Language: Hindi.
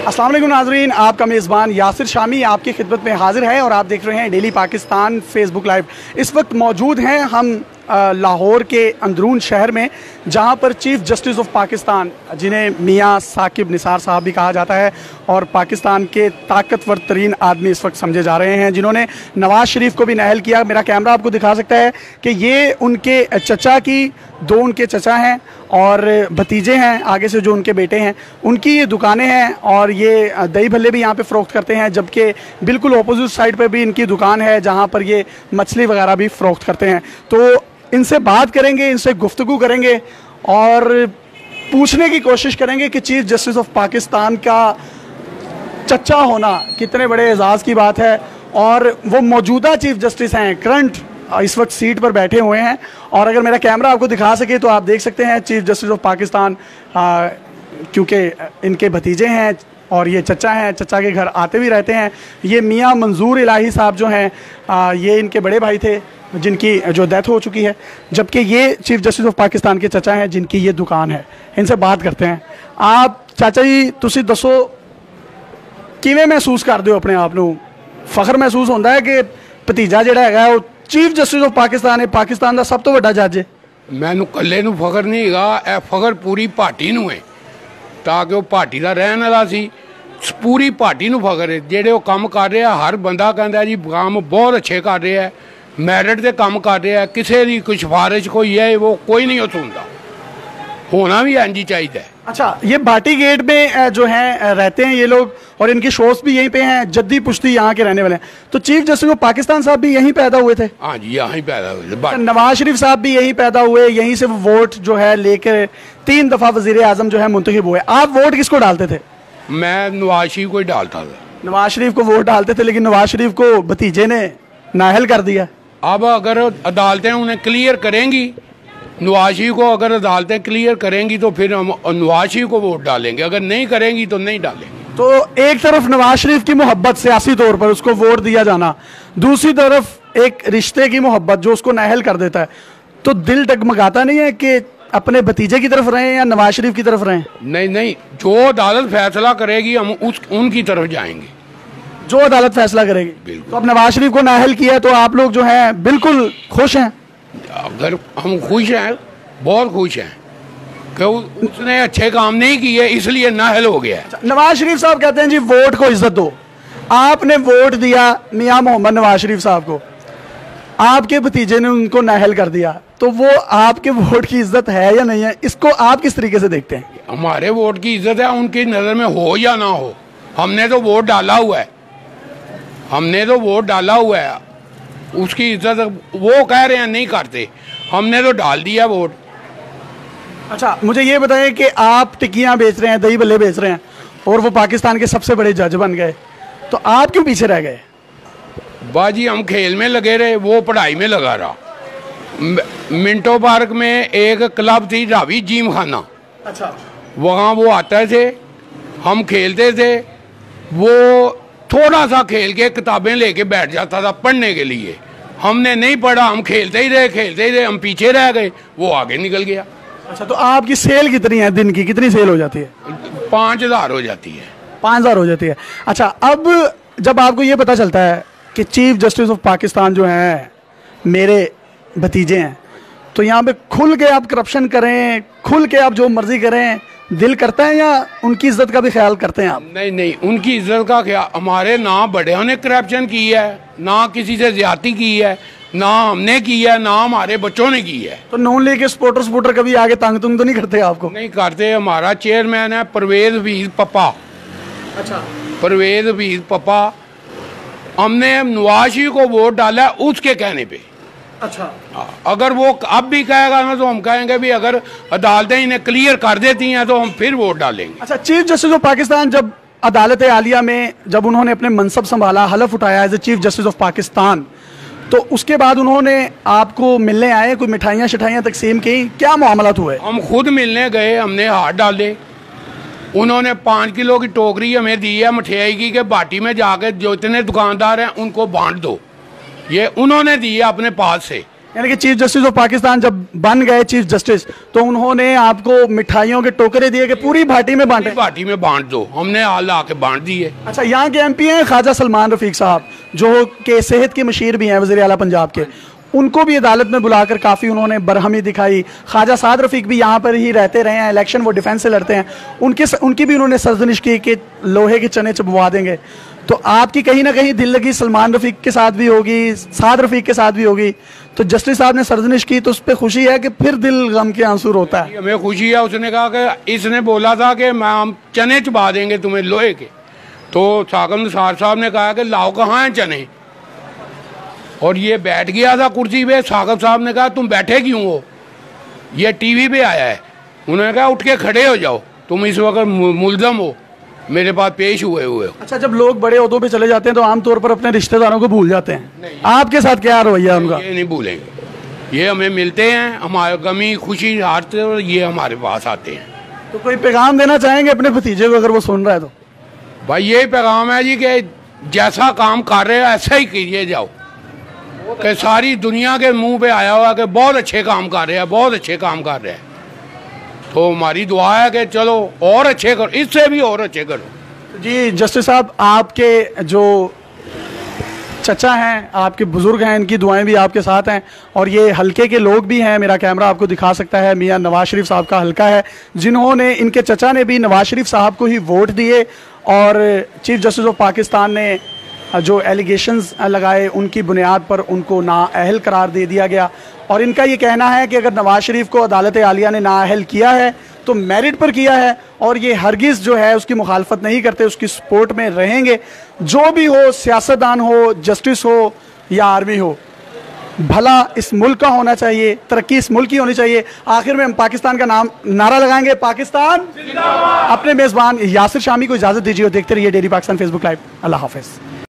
अस्सलाम वालेकुम नाज़रीन, आपका मेज़बान यासिर शामी आपकी खिदमत में हाजिर है और आप देख रहे हैं डेली पाकिस्तान फेसबुक लाइव। इस वक्त मौजूद हैं हम लाहौर के अंदरून शहर में, जहां पर चीफ़ जस्टिस ऑफ पाकिस्तान, जिन्हें मियां साकिब निसार साहब भी कहा जाता है और पाकिस्तान के ताकतवर तरीन आदमी इस वक्त समझे जा रहे हैं, जिन्होंने नवाज़ शरीफ को भी नाअहल किया। मेरा कैमरा आपको दिखा सकता है कि ये उनके चचा की, दो उनके चचा हैं और भतीजे हैं, आगे से जो उनके बेटे हैं, उनकी ये दुकानें हैं और ये दही भल्ले भी यहाँ पे फ़रोख्त करते हैं। जबकि बिल्कुल अपोजिट साइड पे भी इनकी दुकान है जहाँ पर ये मछली वगैरह भी फ़रोख्त करते हैं। तो इनसे बात करेंगे, इनसे गुफ्तगू करेंगे और पूछने की कोशिश करेंगे कि चीफ़ जस्टिस ऑफ पाकिस्तान का चचा होना कितने बड़े एजाज़ की बात है। और वो मौजूदा चीफ़ जस्टिस हैं, करंट इस वक्त सीट पर बैठे हुए हैं। और अगर मेरा कैमरा आपको दिखा सके तो आप देख सकते हैं चीफ़ जस्टिस ऑफ पाकिस्तान, क्योंकि इनके भतीजे हैं और ये चचा हैं, चचा के घर आते भी रहते हैं। ये मियां मंजूर इलाही साहब जो हैं, ये इनके बड़े भाई थे जिनकी जो डेथ हो चुकी है, जबकि ये चीफ़ जस्टिस ऑफ पाकिस्तान के चचा हैं जिनकी ये दुकान है। इनसे बात करते हैं। आप चाचा जी, तुसी दसो किवें महसूस करते हो अपने आप नूं? फखर महसूस होता है कि भतीजा जिहड़ा हैगा वो चीफ जस्टिस ऑफ पाकिस्तान है, पाकिस्तान का सब तो बड़ा जज है? मैनू कल्ले नूं फखर नहीं हैगा, ए फखर पूरी पार्टी नूं है, ताकि वो पार्टी का रहने वाला सी। पूरी पार्टी नूं फखर है। जेडे वो काम कर रहे हैं, हर बंदा कहता जी काम बहुत अच्छे कर रहे हैं, मैरिट से काम कर रहे हैं, किसी की कोई सिफारिश कोई है वो कोई नहीं सुनता। होना भी इंज ही चाहिए। अच्छा, ये भाटी गेट में जो हैं रहते हैं ये लोग और इनकी शोर्स भी यहीं पे हैं, जद्दी पुश्ती यहाँ के रहने वाले हैं। तो चीफ जस्टिस ऑफ पाकिस्तान साहब भी यहीं पैदा हुए थे? हाँ जी, यहीं पैदा हुए थे। नवाज शरीफ साहब भी यहीं पैदा हुए, यहीं से वो वोट जो है लेकर 3 दफ़ा वजीर आजम जो है मुंतखब हुए। आप वोट किसको डालते थे? मैं नवाज शरीफ को ही डालता था। नवाज शरीफ को वोट डालते थे, लेकिन नवाज शरीफ को भतीजे ने नाअहल कर दिया। अब अगर अदालतें उन्हें क्लियर करेंगी, नवाज शरीफ को अगर अदालतें क्लियर करेंगी तो फिर हम नवाज शरीफ को वोट डालेंगे, अगर नहीं करेंगी तो नहीं डालेंगे। तो एक तरफ नवाज शरीफ की मोहब्बत सियासी तौर पर उसको वोट दिया जाना, दूसरी तरफ एक रिश्ते की मोहब्बत जो उसको नाअहल कर देता है, तो दिल डगमगाता नहीं है कि अपने भतीजे की तरफ रहें या नवाज शरीफ की तरफ रहें? नहीं नहीं, जो अदालत फैसला करेगी हम उनकी तरफ जाएंगे। जो अदालत फैसला करेगी। तो अब नवाज शरीफ को नाअहल किया तो आप लोग जो हैं बिल्कुल खुश हैं? अगर हम खुश हैं, बहुत खुश हैं कि उसने अच्छे काम नहीं किए इसलिए नाअहल हो गया। नवाज शरीफ साहब कहते हैं जी वोट को इज्जत दो। आपने वोट दिया मियां मोहम्मद नवाज शरीफ साहब को, आपके भतीजे ने उनको नाअहल कर दिया, तो वो आपके वोट की इज्जत है या नहीं है? इसको आप किस तरीके से देखते हैं? हमारे वोट की इज्जत है, उनकी नज़र में हो या ना हो, हमने तो वोट डाला हुआ है, हमने तो वोट डाला हुआ है। उसकी इज्जत वो कह रहे हैं नहीं करते, हमने तो डाल दिया वोट। अच्छा, मुझे ये बताएं कि आप टिक्कियाँ बेच रहे हैं, दही भल्ले बेच रहे हैं और वो पाकिस्तान के सबसे बड़े जज बन गए, तो आप क्यों पीछे रह गए? बाजी हम खेल में लगे रहे, वो पढ़ाई में लगा रहा। मिंटो पार्क में एक क्लब थी, रावी जिम खाना। अच्छा, वहाँ वो आते थे, हम खेलते थे, वो थोड़ा सा खेल के किताबें लेके बैठ जाता था पढ़ने के लिए। हमने नहीं पढ़ा, हम खेलते ही रहे, हम पीछे रह गए, वो आगे निकल गया। अच्छा, तो आपकी सेल कितनी है? दिन की कितनी सेल हो जाती है? 5000 हो जाती है। 5000 हो जाती है। अच्छा, अब जब आपको ये पता चलता है कि चीफ जस्टिस ऑफ पाकिस्तान जो हैं मेरे भतीजे हैं, तो यहाँ पे खुल के आप करप्शन करें, खुल के आप जो मर्जी करें, दिल करता है या उनकी इज्जत का भी ख्याल करते हैं आप? नहीं नहीं, उनकी इज्जत का ख्याल, हमारे ना बड़े ने करप्शन की है, ना किसी से ज्यादती की है, ना हमने की है, ना हमारे बच्चों ने की है। तो नून लीग के सपोर्टर कभी आगे तंग तुंग तो नहीं करते आपको? नहीं करते। हमारा चेयरमैन है परवेज हफीज पप्पा। अच्छा, परवेज हफीज पप्पा। हमने नवाज शरीफ को वोट डाला उसके कहने पे। अच्छा, अगर वो अब भी कहेगा ना तो हम कहेंगे भी अगर अदालतें इन्हें क्लियर कर देती हैं तो हम फिर वोट डालेंगे। अच्छा, चीफ जस्टिस ऑफ पाकिस्तान जब अदालत आलिया में जब उन्होंने अपने मनसब संभाला, हलफ उठाया as a chief justice of Pakistan, तो उसके बाद उन्होंने आपको मिलने आए, कोई मिठाइयाँ शिठाइयाँ तकसीम की, क्या मामलात हुए? हम खुद मिलने गए, हमने हाथ डाले, उन्होंने 5 किलो की टोकरी हमें दी है मिठाई की कि बाटी में जाके जो इतने दुकानदार हैं उनको बांट दो। ये उन्होंने दी है अपने पास से यानी कि चीफ जस्टिस ऑफ पाकिस्तान जब बन गए चीफ जस्टिस, तो उन्होंने आपको मिठाइयों के टोकरे दिए कि पूरी भाटी में बांटे? भाटी में बांट दो, हमने हाल आके बांट दिए। अच्छा, यहाँ के एमपी हैं ख्वाजा सलमान रफीक साहब, जो कि सेहत के मशीर भी हैं, वज़ीर आला पंजाब के। उनको भी अदालत में बुलाकर काफ़ी उन्होंने बरहमी दिखाई। ख्वाजा साद रफीक भी यहाँ पर ही रहते रहे हैं, इलेक्शन वो डिफेंस से लड़ते हैं, उनकी भी उन्होंने सरजनिश की कि लोहे के चने चबवा देंगे। तो आपकी कहीं ना कहीं दिल लगी सलमान रफीक के साथ भी होगी, साद रफीक के साथ भी होगी। तो जस्टिस साहब ने सरजनिश की तो उस पर खुशी है कि फिर दिल गम के आंसू रोता है? हमें खुशी है, उसने कहा कि इसने बोला था कि हम चने चबा देंगे तुम्हें लोहे के, तो साकब निसार साहब ने कहा कि लाओ कहाँ हैं चने, और ये बैठ गया था कुर्सी पे। साकब साहब ने कहा तुम बैठे क्यों हो, ये टीवी पे आया है। उन्होंने कहा उठ के खड़े हो जाओ, तुम इस वक्त मुल्ज़म हो, मेरे पास पेश हुए हो। अच्छा, जब लोग बड़े ओहदों पे चले जाते हैं तो आमतौर पर अपने रिश्तेदारों को भूल जाते हैं, आपके साथ क्या रवैया उनका? ये नहीं भूलेंगे, ये हमें मिलते हैं, हमारे गमी खुशी हारते और ये हमारे पास आते हैं। तो कोई पैगाम देना चाहेंगे अपने भतीजे को अगर वो सुन रहा है तो? भाई यही पैगाम है जी कि जैसा काम कर रहे हो ऐसा ही कीजिए जाओ, कि सारी दुनिया के मुंह पे आया हुआ कि बहुत अच्छे काम कर रहे हैं, बहुत अच्छे काम कर रहे हैं। तो हमारी दुआ है कि चलो और अच्छे करो, इससे भी और अच्छे करो। जी जस्टिस साहब, आपके जो चचा हैं, आपके बुजुर्ग हैं, इनकी दुआएं भी आपके साथ हैं, और ये हलके के लोग भी हैं। मेरा कैमरा आपको दिखा सकता है, मियां नवाज शरीफ साहब का हलका है, जिन्होंने, इनके चचा ने भी नवाज शरीफ साहब को ही वोट दिए, और चीफ जस्टिस ऑफ पाकिस्तान ने जो एलिगेशंस लगाए उनकी बुनियाद पर उनको नाअहल करार दे दिया गया। और इनका ये कहना है कि अगर नवाज शरीफ को अदालत आलिया ने नाअहल किया है तो मेरिट पर किया है, और ये हरगिज़ जो है उसकी मुखालफत नहीं करते, उसकी सपोर्ट में रहेंगे। जो भी हो, सियासतदान हो, जस्टिस हो या आर्मी हो, भला इस मुल्क का होना चाहिए, तरक्की इस मुल्क की होनी चाहिए। आखिर में हम पाकिस्तान का नाम नारा लगाएंगे, पाकिस्तान जिंदाबाद। अपने मेज़बान यासिर शामी को इजाज़त दीजिए और देखते रहिए डेली पाकिस्तान फेसबुक लाइव। अल्लाह हाफिज़।